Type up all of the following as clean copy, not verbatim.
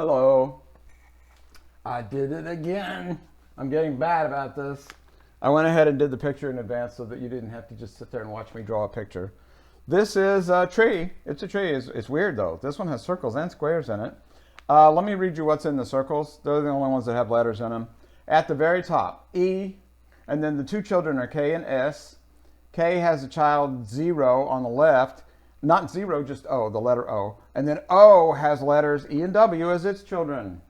Hello. I did it again. I'm getting bad about this. I went ahead and did the picture in advance so that you didn't have to just sit there and watch me draw a picture. This is a tree. It's a tree. It's weird though. This one has circles and squares in it. Let me read you what's in the circles. They're the only ones that have letters in them. At the very top, E, and then the two children are K and S. K has a child 0 on the left. Not 0, just O, the letter O. And then O has letters E and W as its children.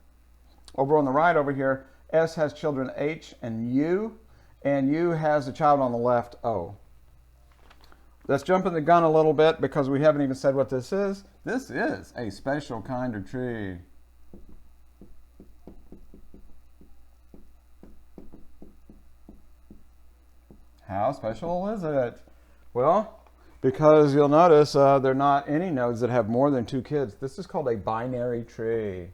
Over on the right over here, S has children H and U has a child on the left, O. Let's jump in the gun a little bit because we haven't even said what this is. This is a special kind of tree. How special is it? Well, because you'll notice there are not any nodes that have more than 2 kids. This is called a binary tree.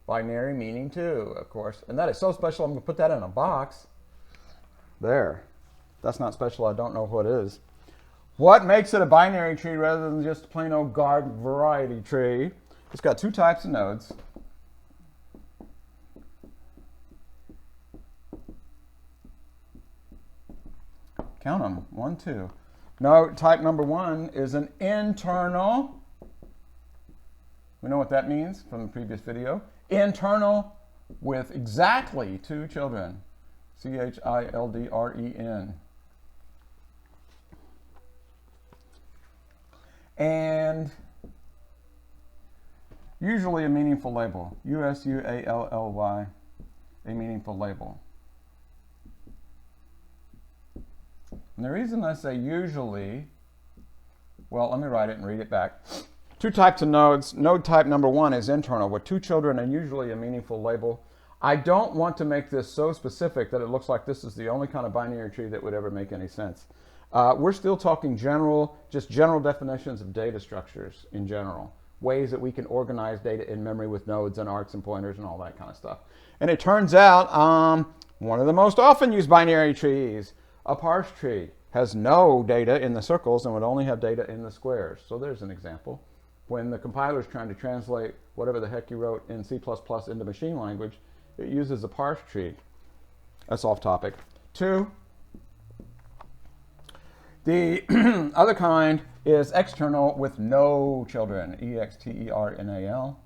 Binary meaning 2, of course. And that is so special, I'm going to put that in a box. There. That's not special, I don't know what is. What makes it a binary tree rather than just a plain old garden variety tree? It's got 2 types of nodes. Count them, 1, 2. Node type number 1 is an internal. We know what that means from the previous video. Internal with exactly 2 children. C-H-I-L-D-R-E-N. And usually a meaningful label. U-S-U-A-L-L-Y. A meaningful label. And the reason I say usually, well, let me write it and read it back. 2 types of nodes. Node type number 1 is internal with 2 children and usually a meaningful label. I don't want to make this so specific that it looks like this is the only kind of binary tree that would ever make any sense. We're still talking just general definitions of data structures in general. Ways that we can organize data in memory with nodes and arcs and pointers and all that kind of stuff. And it turns out one of the most often used binary trees, a parse tree, has no data in the circles and would only have data in the squares. So there's an example. When the compiler is trying to translate whatever the heck you wrote in C++ into machine language, it uses a parse tree. That's off topic. 2, the other kind is external with no children, E-X-T-E-R-N-A-L.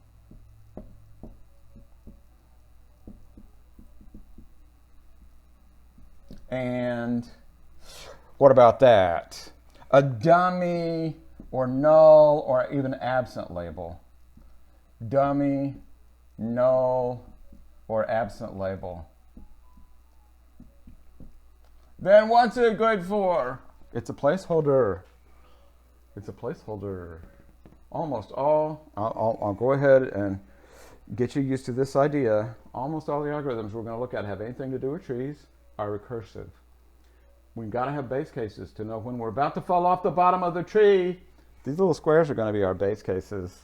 And what about that? A dummy or null or even absent label. Dummy, null, or absent label. Then what's it good for? It's a placeholder. It's a placeholder. Almost all, I'll go ahead and get you used to this idea. Almost all the algorithms we're going to look at have anything to do with trees are recursive. We've got to have base cases to know when we're about to fall off the bottom of the tree. These little squares are going to be our base cases.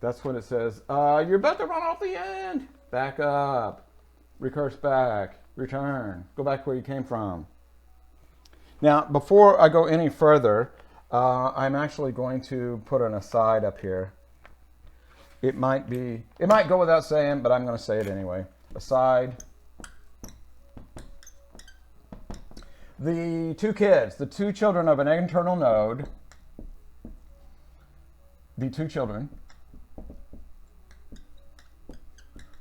That's when it says, you're about to run off the end. Back up, recurse back, return, go back where you came from. Now, before I go any further, I'm actually going to put an aside up here. It might go without saying, but I'm going to say it anyway. Aside. The 2 kids, the 2 children of an internal node, the 2 children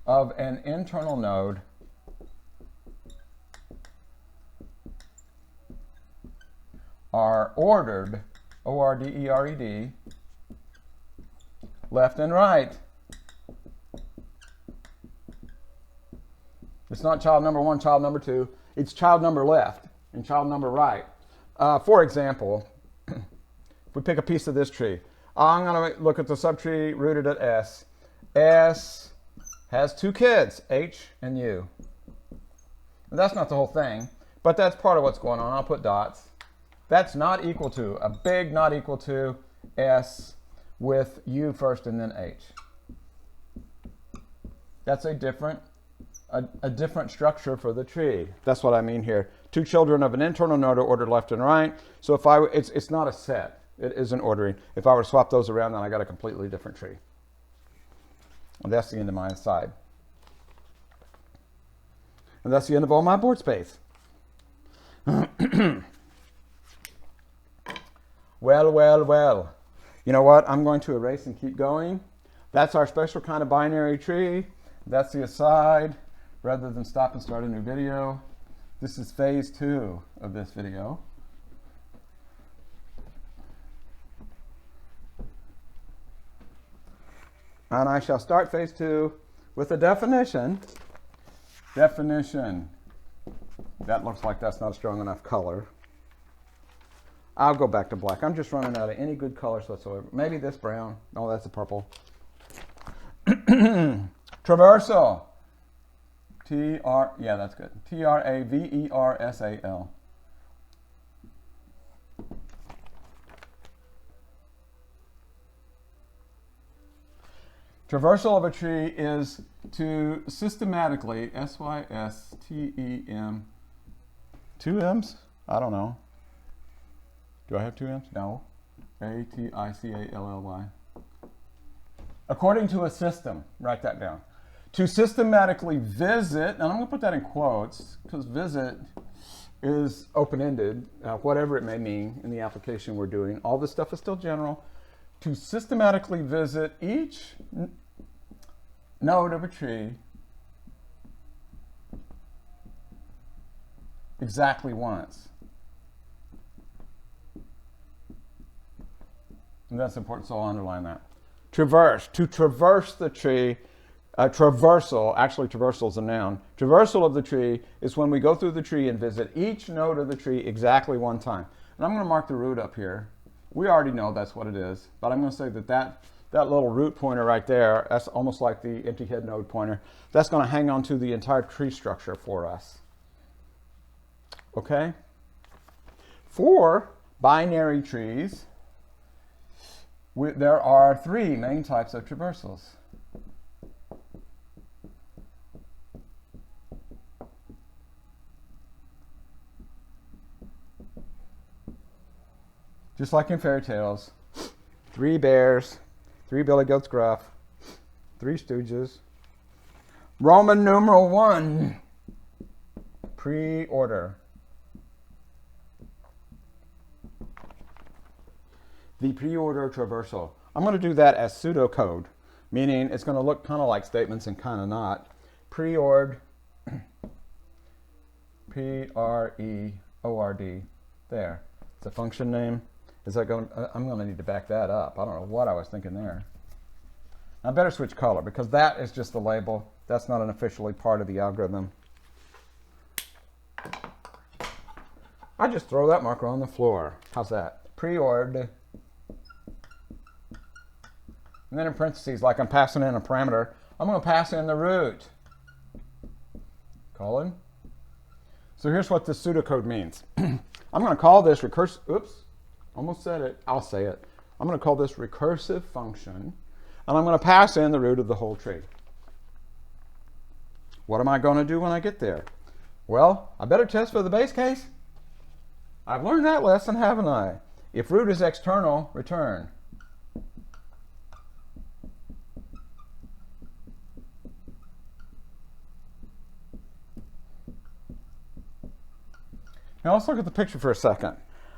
of an internal node are ordered, O-R-D-E-R-E-D, left and right. It's not child number 1, child number 2. It's child number left and child number right. For example, if we pick a piece of this tree, I'm going to look at the subtree rooted at S. S has 2 kids, H and U. And that's not the whole thing, but that's part of what's going on. I'll put dots. That's not equal to, a big not equal to S with U first and then H. That's a different structure for the tree. That's what I mean here. 2 children of an internal node are ordered left and right. So if it's not a set. It isn't ordering. If I were to swap those around, then I got a completely different tree. And that's the end of my side. And that's the end of all my board space. Well, well, well. You know what? I'm going to erase and keep going. That's our special kind of binary tree. That's the aside. Rather than stop and start a new video, this is phase 2 of this video. And I shall start phase 2 with a definition. Definition. That looks like that's not a strong enough color. I'll go back to black. I'm just running out of any good colors whatsoever. Maybe this brown. No, that's a purple. Traversal. Yeah, that's good. Traversal. Traversal of a tree is to systematically, S-Y-S-T-E-M, 2 M's? I don't know. Do I have 2 M's? No. A-T-I-C-A-L-L-Y. According to a system, write that down. To systematically visit, and I'm going to put that in quotes, because visit is open-ended, whatever it may mean in the application we're doing. All this stuff is still general. To systematically visit each node of a tree exactly once. And that's important, so I'll underline that. Traverse, to traverse the tree. Traversal, actually traversal is a noun. Traversal of the tree is when we go through the tree and visit each node of the tree exactly one time. And I'm going to mark the root up here. We already know that's what it is, but I'm going to say that little root pointer right there, that's almost like the empty head node pointer. That's going to hang on to the entire tree structure for us. Okay? For binary trees, there are 3 main types of traversals. Just like in fairy tales, 3 bears, 3 billy goats gruff, 3 stooges. Roman numeral 1, pre-order. The pre-order traversal. I'm going to do that as pseudocode, meaning it's going to look kind of like statements and kind of not. Pre-ord, P-R-E-O-R-D, there. It's a function name. Is that going to, I'm going to need to back that up. I don't know what I was thinking there. I better switch color because that is just the label. That's not an officially part of the algorithm. I just throw that marker on the floor. How's that? Pre-ord. And then in parentheses, like I'm passing in a parameter, I'm going to pass in the root. Colon. So here's what this pseudocode means. I'm going to call this recursive, oops, almost said it, I'll say it. I'm going to call this recursive function, and I'm going to pass in the root of the whole tree. What am I going to do when I get there? Well, I better test for the base case. I've learned that lesson, haven't I? If root is external, return. Now let's look at the picture for a second.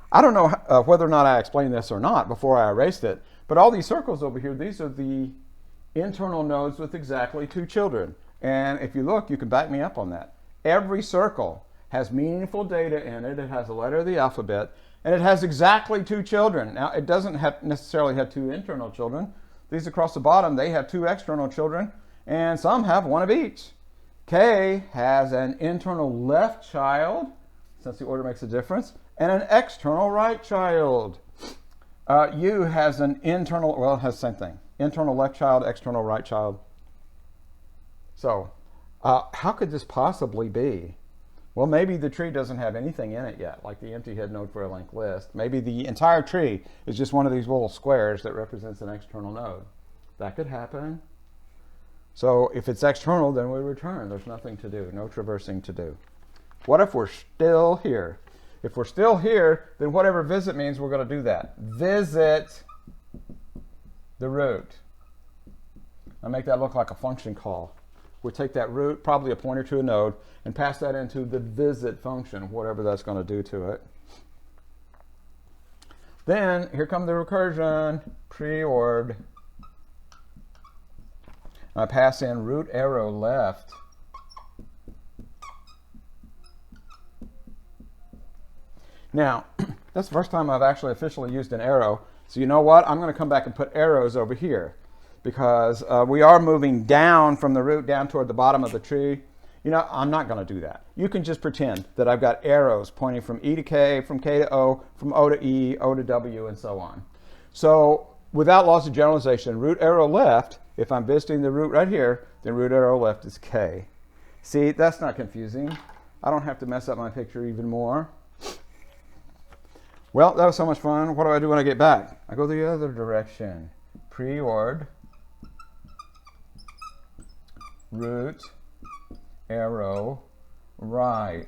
I don't know whether or not I explained this or not before I erased it, but all these circles over here, these are the internal nodes with exactly 2 children. And if you look, you can back me up on that. Every circle has meaningful data in it. It has a letter of the alphabet, and it has exactly 2 children. Now, it doesn't necessarily have 2 internal children. These across the bottom, they have 2 external children, and some have 1 of each. K has an internal left child, since the order makes a difference, and an external right child. U has an internal, well, it has the same thing. Internal left child, external right child. So, how could this possibly be? Well, maybe the tree doesn't have anything in it yet, like the empty head node for a linked list. Maybe the entire tree is just one of these little squares that represents an external node. That could happen. So if it's external, then we return. There's nothing to do, no traversing to do. What if we're still here? If we're still here, then whatever visit means, we're going to do that. Visit the root. I'll make that look like a function call. We'll take that root, probably a pointer to a node, and pass that into the visit function, whatever that's going to do to it. Then, here comes the recursion, preord. I pass in root arrow left. Now, that's the first time I've actually officially used an arrow. So you know what? I'm going to come back and put arrows over here because we are moving down from the root down toward the bottom of the tree. You know, I'm not going to do that. You can just pretend that I've got arrows pointing from E to K, from K to O, from O to E, O to W, and so on. So without loss of generalization, root arrow left, if I'm visiting the root right here, then root arrow left is K. See, that's not confusing. I don't have to mess up my picture even more. Well, that was so much fun. What do I do when I get back? I go the other direction. Preord, root, arrow, right.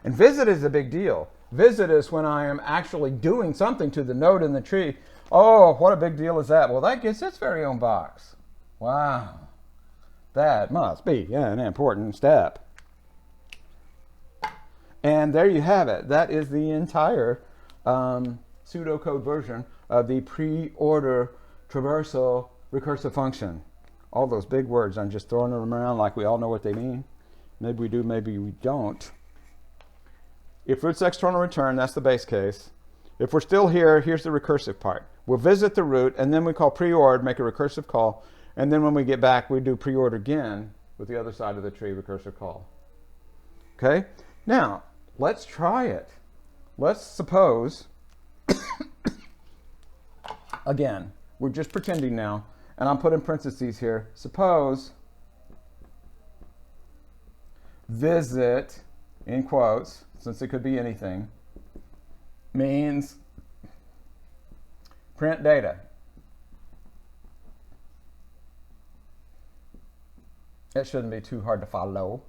And visit is a big deal. Visit is when I am actually doing something to the node in the tree. Oh, what a big deal is that? Well, that gets its very own box. Wow. That must be an important step. And there you have it. That is the entire pseudocode version of the pre-order traversal recursive function. All those big words, I'm just throwing them around like we all know what they mean. Maybe we do, maybe we don't. If root's external return, that's the base case. If we're still here, here's the recursive part. We'll visit the root, and then we call preord, make a recursive call, and then when we get back, we do preord again with the other side of the tree recursive call. Okay? Now, let's try it. Let's suppose, again, we're just pretending now, and I'm putting parentheses here. Suppose visit, in quotes, since it could be anything, means print data. It shouldn't be too hard to follow.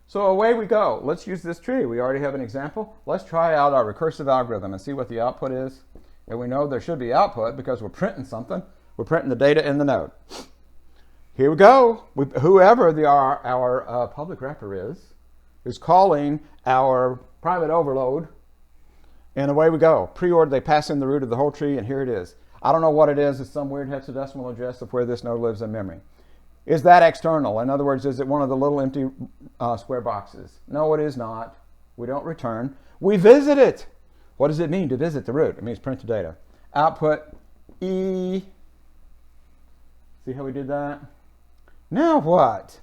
So away we go. Let's use this tree. We already have an example. Let's try out our recursive algorithm and see what the output is. And we know there should be output because we're printing something. We're printing the data in the node. Here we go. Whoever our public wrapper is calling our private overload. And away we go. Preord, they pass in the root of the whole tree, and here it is. I don't know what it is. It's some weird hexadecimal address of where this node lives in memory. Is that external? In other words, is it one of the little empty square boxes? No, it is not. We don't return. We visit it. What does it mean to visit the root? It means print the data. Output E. See how we did that? Now what?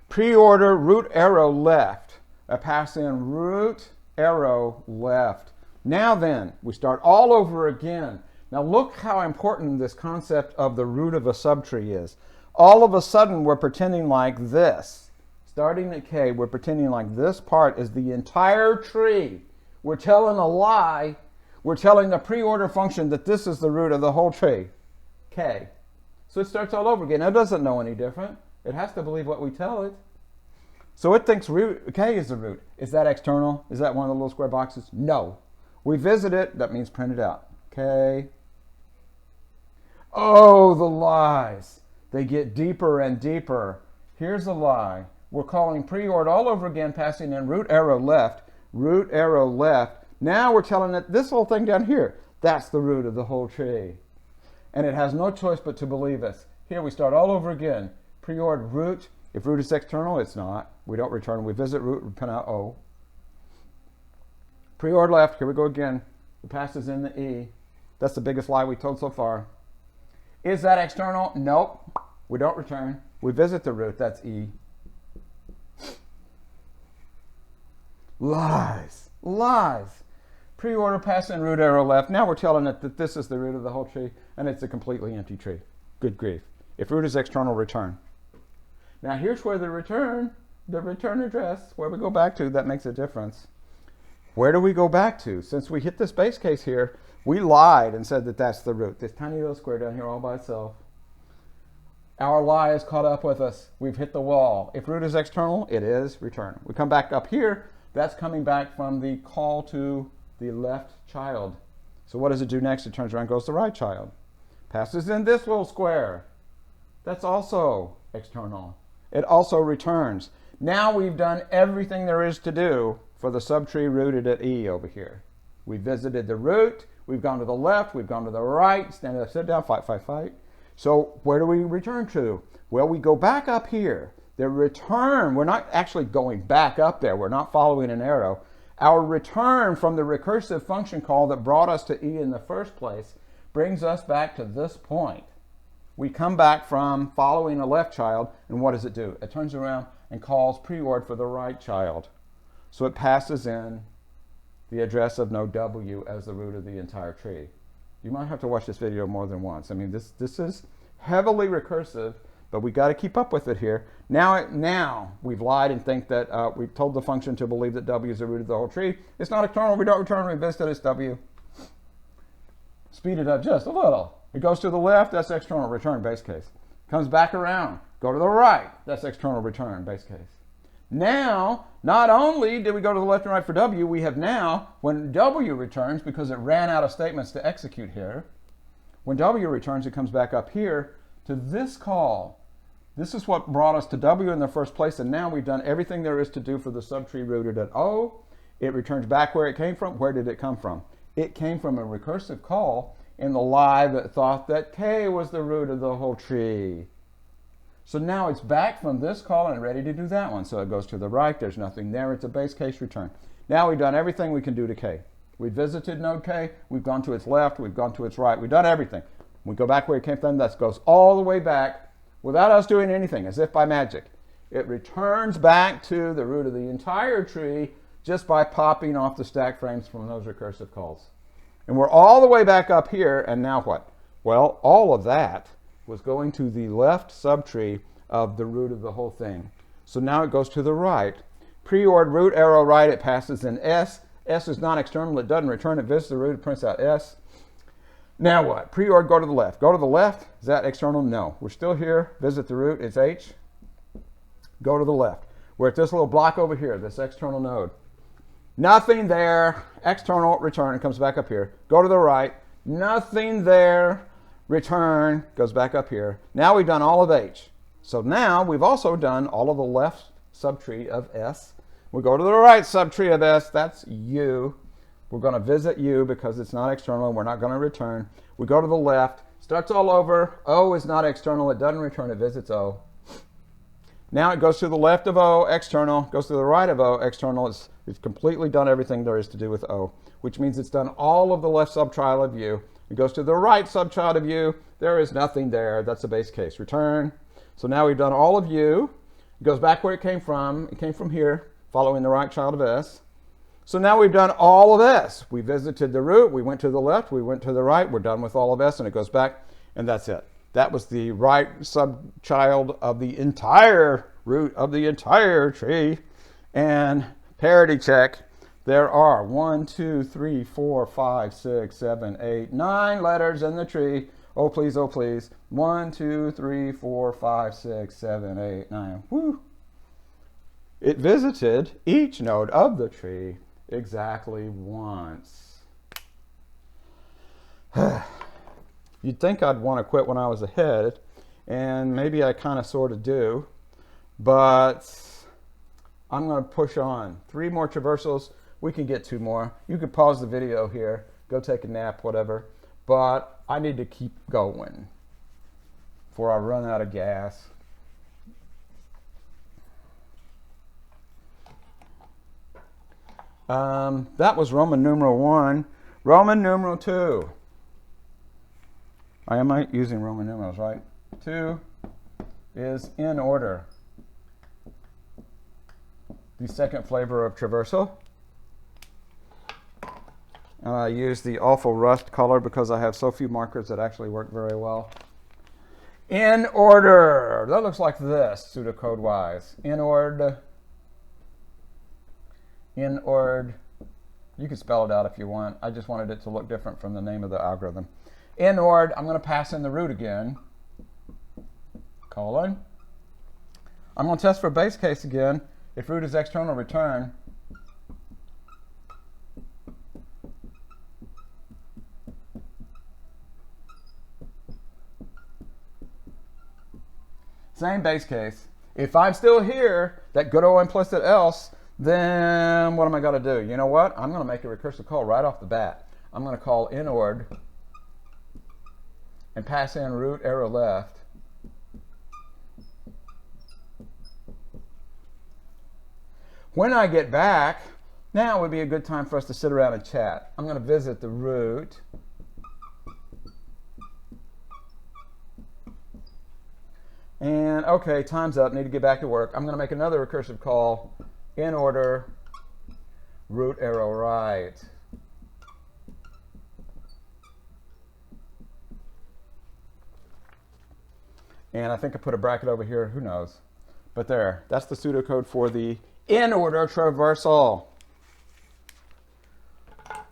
Preorder root arrow left. I pass in root arrow left. Now then, we start all over again. Now look how important this concept of the root of a subtree is. All of a sudden, we're pretending like this. Starting at K, we're pretending like this part is the entire tree. We're telling a lie. We're telling the preorder function that this is the root of the whole tree, K. So it starts all over again. It doesn't know any different. It has to believe what we tell it. So it thinks root, K is the root. Is that external? Is that one of the little square boxes? No. We visit it. That means print it out. K. Oh, the lies. They get deeper and deeper. Here's a lie. We're calling preord all over again, passing in root arrow left, root arrow left. Now we're telling it this whole thing down here, that's the root of the whole tree. And it has no choice but to believe us. Here we start all over again. Preord root. If root is external, it's not. We don't return. We visit root, we print out O. Preord left. Here we go again. It passes in the E. That's the biggest lie we told so far. Is that external? Nope. We don't return. We visit the root. That's E. Lies. Lies. Preorder pass in root arrow left. Now we're telling it that this is the root of the whole tree, and it's a completely empty tree. Good grief. If root is external, return. Now here's where the return address, where we go back to, that makes a difference. Where do we go back to? Since we hit this base case here, we lied and said that that's the root. This tiny little square down here all by itself. Our lie has caught up with us. We've hit the wall. If root is external, it is return. We come back up here. That's coming back from the call to the left child. So what does it do next? It turns around and goes to the right child. Passes in this little square. That's also external. It also returns. Now we've done everything there is to do for the subtree rooted at E over here. We visited the root. We've gone to the left. We've gone to the right. Stand up, sit down, fight, fight, fight. So where do we return to? Well, we go back up here. The return, we're not actually going back up there. We're not following an arrow. Our return from the recursive function call that brought us to E in the first place brings us back to this point. We come back from following a left child, and what does it do? It turns around and calls preord for the right child. So it passes in the address of node W as the root of the entire tree. You might have to watch this video more than once. I mean, this is heavily recursive, but we got to keep up with it here. Now we've lied and think that we've told the function to believe that W is the root of the whole tree. It's not external. We don't return. We visit it's W. Speed it up just a little. It goes to the left. That's external return base case. Comes back around. Go to the right. That's external return base case. Now, not only did we go to the left and right for W, we have now, when W returns, because it ran out of statements to execute here, when W returns, it comes back up here to this call. This is what brought us to W in the first place, and now we've done everything there is to do for the subtree rooted at O. It returns back where it came from. Where did it come from? It came from a recursive call in the lie that thought that K was the root of the whole tree. So now it's back from this call and ready to do that one. So it goes to the right. There's nothing there. It's a base case return. Now we've done everything we can do to K. We visited node K. We've gone to its left. We've gone to its right. We've done everything. We go back where it came from. That goes all the way back without us doing anything, as if by magic. It returns back to the root of the entire tree just by popping off the stack frames from those recursive calls. And we're all the way back up here, and now what? Well, all of that was going to the left subtree of the root of the whole thing. So now it goes to the right. Preord root arrow right, it passes in S. S is non-external, it doesn't return, it visits the root, it prints out S. Now what? Preord go to the left. Go to the left, is that external? No. We're still here, visit the root, it's H. Go to the left. We're at this little block over here, this external node. Nothing there, external, return, it comes back up here. Go to the right, nothing there, return, goes back up here. Now we've done all of H. So now we've also done all of the left subtree of S. We go to the right subtree of S, that's U. We're going to visit U because it's not external and we're not going to return. We go to the left, starts all over. O is not external, it doesn't return, it visits O. Now it goes to the left of O, external, goes to the right of O, external. It's completely done everything there is to do with O, which means it's done all of the left subchild of U. It goes to the right subchild of U. There is nothing there. That's a base case. Return. So now we've done all of U. It goes back where it came from. It came from here, following the right child of S. So now we've done all of S. We visited the root. We went to the left. We went to the right. We're done with all of S, and it goes back, and that's it. That was the right subchild of the entire root of the entire tree. And parity check. There are 1, 2, 3, 4, 5, 6, 7, 8, 9 letters in the tree. Oh, please, oh, please. 1, 2, 3, 4, 5, 6, 7, 8, 9. Woo! It visited each node of the tree exactly once. You'd think I'd want to quit when I was ahead, and maybe I kind of sort of do, but I'm going to push on. 3 more traversals. We can get 2 more. You could pause the video here, go take a nap, whatever, but I need to keep going before I run out of gas. That was Roman numeral 1. Roman numeral 2. I am using Roman numerals, right? 2 is in order. The second flavor of traversal. And I use the awful rust color because I have so few markers that actually work very well. In order. That looks like this, pseudocode wise. In order. In order. You can spell it out if you want. I just wanted it to look different from the name of the algorithm. In order, I'm going to pass in the root again. colon. I'm going to test for base case again. If root is external, return. Same base case. If I'm still here, that good old implicit else, then what am I going to do? You know what? I'm going to make a recursive call right off the bat. I'm going to call inord and pass in root arrow left. When I get back, now would be a good time for us to sit around and chat. I'm going to visit the root. And okay, time's up, need to get back to work. I'm going to make another recursive call in order, root arrow right. And I think I put a bracket over here, who knows. But there, that's the pseudocode for the in order traversal. Let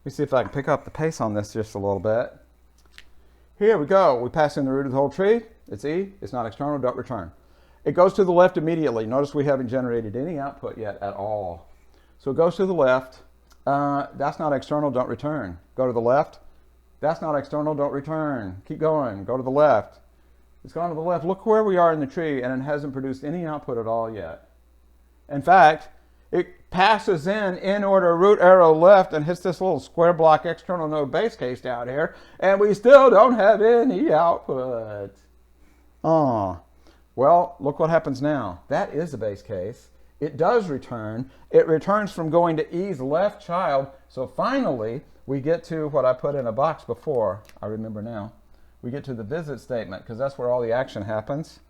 me see if I can pick up the pace on this just a little bit. Here we go. We pass in the root of the whole tree. It's E. It's not external. Don't return. It goes to the left immediately. Notice we haven't generated any output yet at all. So it goes to the left. That's not external. Don't return. Go to the left. That's not external. Don't return. Keep going. Go to the left. It's gone to the left. Look where we are in the tree, and it hasn't produced any output at all yet. In fact, it passes in order root arrow left and hits this little square block external node base case down here, and we still don't have any output. Oh, well, look what happens now. That is a base case. It does return. It returns from going to E's left child. So finally, we get to what I put in a box before. I remember now. We get to the visit statement because that's where all the action happens.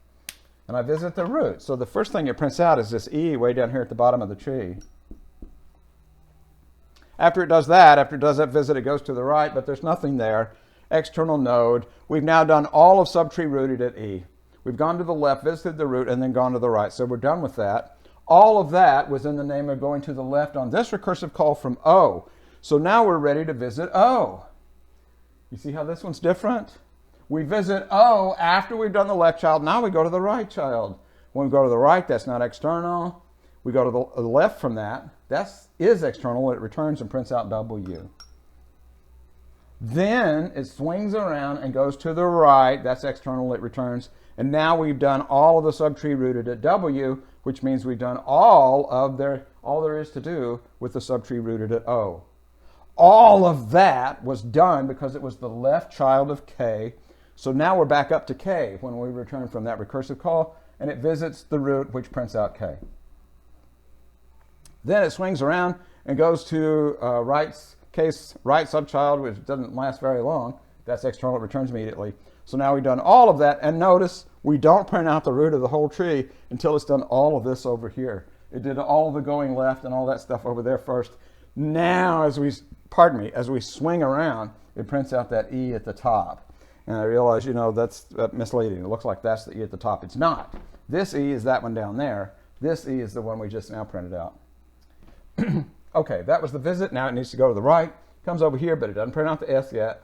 And I visit the root. So the first thing it prints out is this E way down here at the bottom of the tree. After it does that visit, it goes to the right, but there's nothing there. External node. We've now done all of subtree rooted at E. We've gone to the left, visited the root, and then gone to the right. So we're done with that. All of that was in the name of going to the left on this recursive call from O. So now we're ready to visit O. You see how this one's different? We visit O after we've done the left child. Now we go to the right child. When we go to the right, that's not external. We go to the left from that. That is external. It returns and prints out W. Then it swings around and goes to the right. That's external. It returns. And now we've done all of the subtree rooted at W, which means we've done all there is to do with the subtree rooted at O. All of that was done because it was the left child of K. So now we're back up to K when we return from that recursive call, and it visits the root, which prints out K. Then it swings around and goes to right subchild, which doesn't last very long. That's external. It returns immediately. So now we've done all of that, and notice we don't print out the root of the whole tree until it's done all of this over here. It did all of the going left and all that stuff over there first. Now, as we swing around, it prints out that E at the top. And I realize, that's misleading. It looks like that's the E at the top. It's not. This E is that one down there. This E is the one we just now printed out. Okay, that was the visit. Now it needs to go to the right. Comes over here, but it doesn't print out the S yet.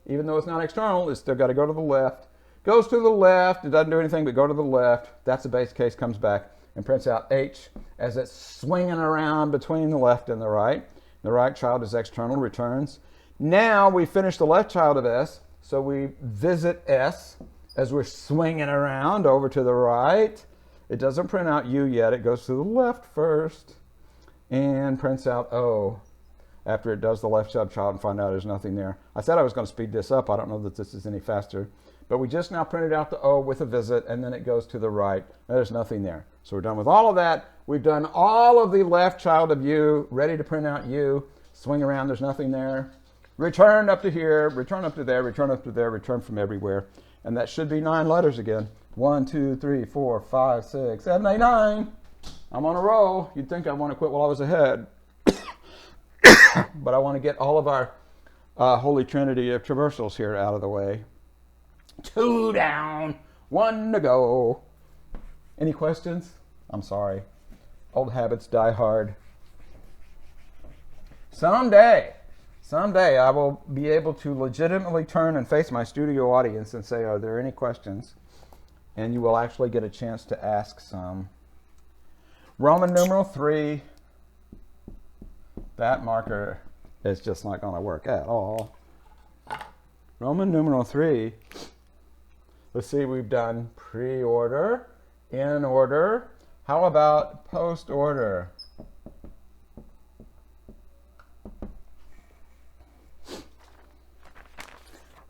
Even though it's not external, it's still got to go to the left. Goes to the left. It doesn't do anything but go to the left. That's the base case. Comes back and prints out H as it's swinging around between the left and the right. The right child is external, returns. Now we finish the left child of S. So we visit S as we're swinging around over to the right. It doesn't print out U yet. It goes to the left first and prints out O after it does the left subchild and find out there's nothing there. I said I was going to speed this up. I don't know that this is any faster. But we just now printed out the O with a visit, and then it goes to the right. There's nothing there. So we're done with all of that. We've done all of the left child of U, ready to print out U. Swing around, there's nothing there. Return up to here, return up to there, return up to there, return from everywhere. And that should be 9 letters again. 1, 2, 3, 4, 5, 6, 7, 8, 9. I'm on a roll. You'd think I'd want to quit while I was ahead. But I want to get all of our Holy Trinity of traversals here out of the way. 2 down, 1 to go. Any questions? I'm sorry. Old habits die hard. Someday I will be able to legitimately turn and face my studio audience and say, are there any questions? and you will actually get a chance to ask some. Roman numeral 3, that marker is just not going to work at all. Roman numeral 3, let's see, we've done pre-order, in order. How about post-order?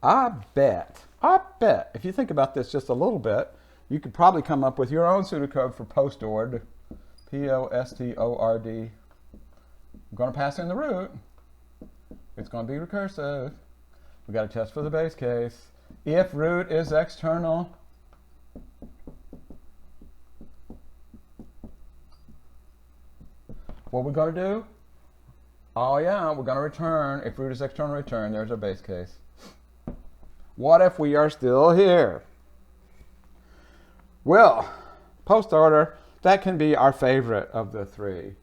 I bet, if you think about this just a little bit, you could probably come up with your own pseudocode for post-ord. P-O-S-T-O-R-D. I'm going to pass in the root. It's going to be recursive. We got to test for the base case. If root is external, what are we going to do? Oh yeah, we're going to return. If root is external, return. There's our base case. What if we are still here? Well, post order, that can be our favorite of the three.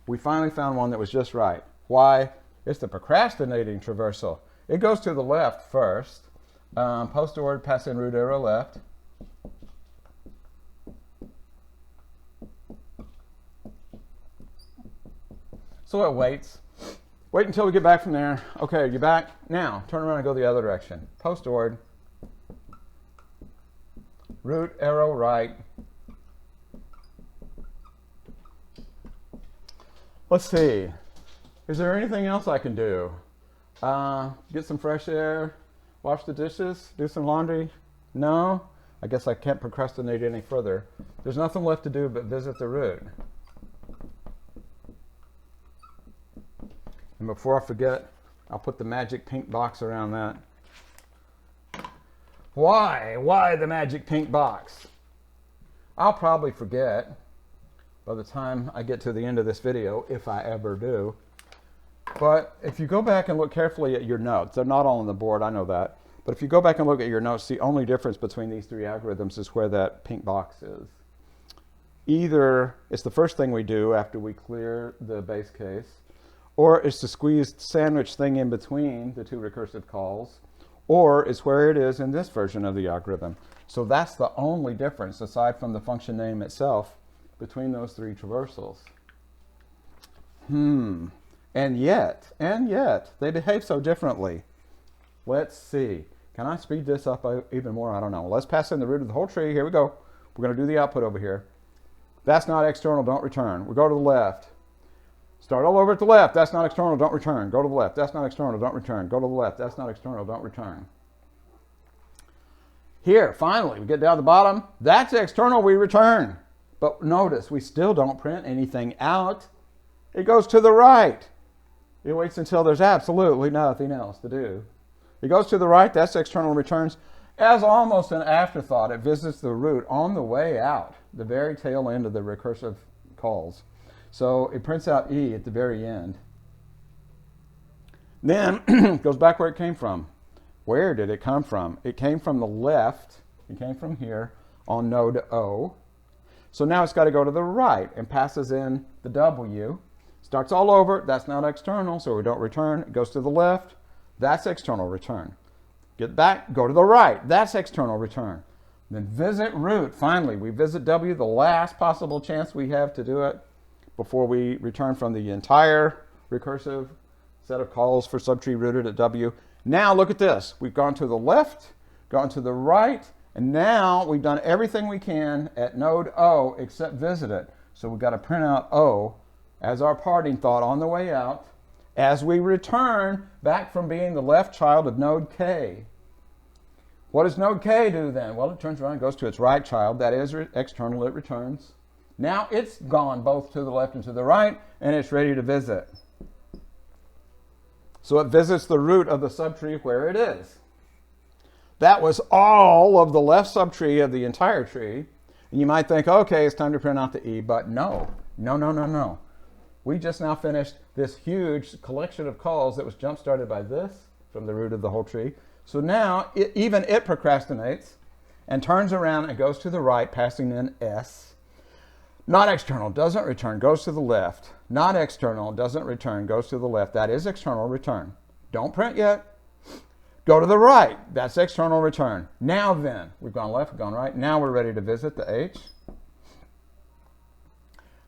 We finally found one that was just right. Why? It's the procrastinating traversal. It goes to the left first. Post order, pass in root arrow left. So it waits. Wait until we get back from there. Okay, you're back. Now, turn around and go the other direction. Post ord. Root arrow right. Let's see. Is there anything else I can do? Get some fresh air, wash the dishes, do some laundry? No? I guess I can't procrastinate any further. There's nothing left to do but visit the root. And before I forget, I'll put the magic pink box around that. Why? Why the magic pink box? I'll probably forget by the time I get to the end of this video, if I ever do. But if you go back and look carefully at your notes, they're not all on the board, I know that. But if you go back and look at your notes, the only difference between these three algorithms is where that pink box is. Either it's the first thing we do after we clear the base case, or it's the squeezed sandwich thing in between the two recursive calls, or it's where it is in this version of the algorithm. So that's the only difference, aside from the function name itself, between those three traversals. And yet, they behave so differently. Let's see. Can I speed this up even more? I don't know. Let's pass in the root of the whole tree. Here we go. We're going to do the output over here. That's not external, don't return. We go to the left. Start all over at the left. That's not external, don't return. Go to the left. That's not external, don't return. Go to the left. That's not external, don't return. Here, finally, we get down to the bottom. That's external, we return. But notice, we still don't print anything out. It goes to the right. It waits until there's absolutely nothing else to do. It goes to the right, that's external, returns. As almost an afterthought, it visits the root on the way out, the very tail end of the recursive calls. So it prints out E at the very end. Then goes back where it came from. Where did it come from? It came from the left. It came from here on node O. So now it's got to go to the right and passes in the W. Starts all over. That's not external, so we don't return. It goes to the left. That's external, return. Get back, go to the right. That's external, return. Then visit root. Finally, we visit W, the last possible chance we have to do it before we return from the entire recursive set of calls for subtree rooted at W. Now look at this. We've gone to the left, gone to the right, and now we've done everything we can at node O except visit it. So we've got to print out O as our parting thought on the way out as we return back from being the left child of node K. What does node K do then? Well, it turns around and goes to its right child. That is external, it returns. Now it's gone both to the left and to the right, and it's ready to visit. So it visits the root of the subtree where it is. That was all of the left subtree of the entire tree. And you might think, okay, it's time to print out the E, but no. We just now finished this huge collection of calls that was jump-started by this from the root of the whole tree. So now even it procrastinates and turns around and goes to the right, passing in S. Not external, doesn't return, goes to the left. Not external, doesn't return, goes to the left. That is external, return. Don't print yet. Go to the right. That's external return. Now then, we've gone left, we've gone right. Now we're ready to visit the H.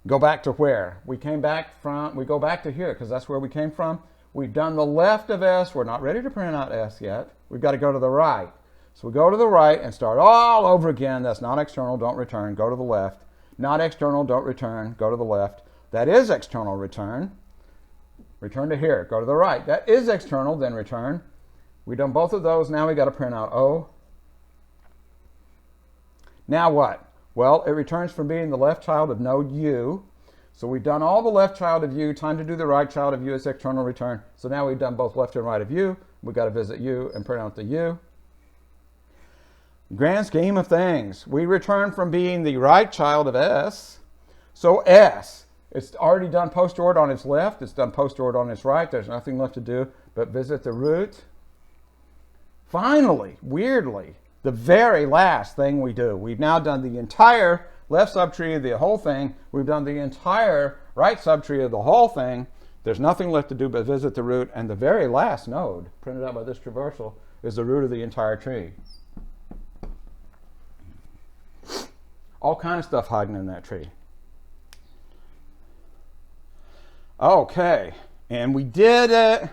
Go back to where? We came back from, we go back to here because that's where we came from. We've done the left of S. We're not ready to print out S yet. We've got to go to the right. So we go to the right and start all over again. That's not external, don't return. Go to the left. Not external, don't return. Go to the left. That is external, return. Return to here. Go to the right. That is external, then return. We've done both of those. Now we got to print out O. Now what? Well, it returns from being the left child of node U. So we've done all the left child of U. Time to do the right child of U as external return. So now we've done both left and right of U. We've got to visit U and print out the U. Grand scheme of things, we return from being the right child of S. So S, it's already done post-ord on its left. It's done post-ord on its right. There's nothing left to do but visit the root. Finally, weirdly, the very last thing we do, we've now done the entire left subtree of the whole thing. We've done the entire right subtree of the whole thing. There's nothing left to do but visit the root. And the very last node, printed out by this traversal, is the root of the entire tree. All kind of stuff hiding in that tree. Okay, and we did it.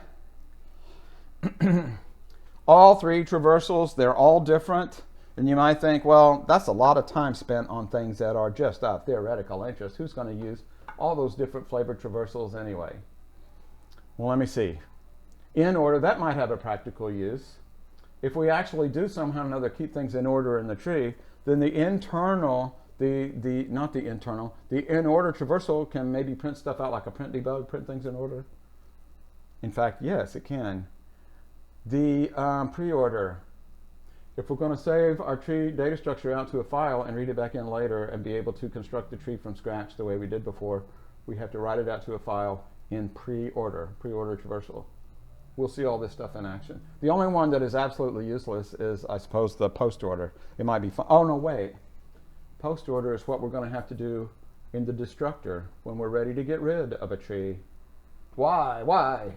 All three traversals, they're all different. And you might think, well, that's a lot of time spent on things that are just of theoretical interest. Who's going to use all those different flavored traversals anyway? Well, let me see. In order, that might have a practical use. If we actually do somehow or another keep things in order in the tree, then the internal, the in order traversal can maybe print stuff out like a print debug, print things in order. In fact, yes, it can. The pre-order, if we're going to save our tree data structure out to a file and read it back in later and be able to construct the tree from scratch the way we did before, we have to write it out to a file in pre-order traversal. We'll see all this stuff in action. The only one that is absolutely useless is, I suppose, the post order. It might be fun. Oh, no, wait. Post order is what we're going to have to do in the destructor when we're ready to get rid of a tree. Why? Why?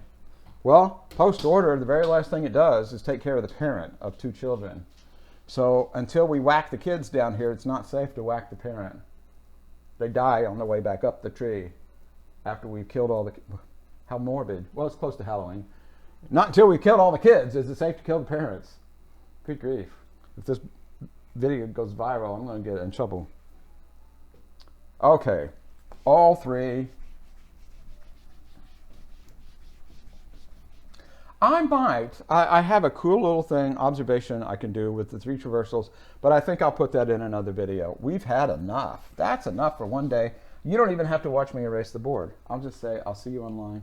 Well, post order, the very last thing it does is take care of the parent of two children. So until we whack the kids down here, it's not safe to whack the parent. They die on the way back up the tree after we've killed all the... How morbid. Well, it's close to Halloween. Not until we've killed all the kids is it safe to kill the parents. Good grief. If this video goes viral, I'm going to get in trouble. Okay. All three. I have a cool little thing, observation I can do with the three traversals, but I think I'll put that in another video. We've had enough. That's enough for one day. You don't even have to watch me erase the board. I'll just say, I'll see you online.